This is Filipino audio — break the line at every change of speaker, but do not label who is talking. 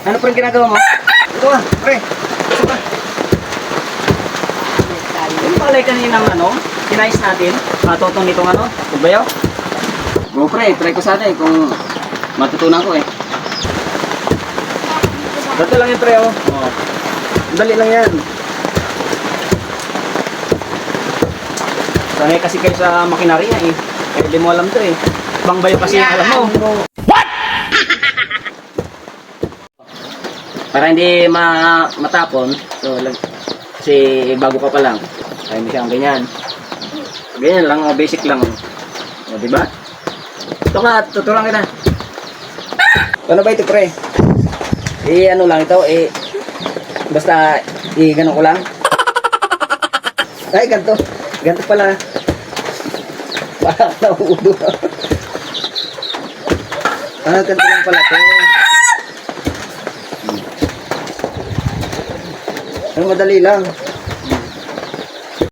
Ano pre ginagawa mo? Ito ah, pre. Ito ba? Yung palay kanina ng ano, sinayos natin, matutong nitong ano, tubayaw. Go pre, try ko sana eh, kung matutunan ko eh. Dito lang yung pre oh. Oh. Dali lang yan. Sanay kasi kayo sa makinarya eh. Kaya di mo alam to eh. Bang bayo kasi yung alam mo. What? Para hindi matapon, so kasi bago ka pa lang. Kaya mo siyang ganyan. Ganyan lang, basic lang. O, diba? Ito ka, tuturuan kita. Ano ba ito, pre? Ano lang ito, basta, ganun ko lang. Ay, ganito. Ganito pala. Parang nauudo. Ganito lang pala ito. Madali lang.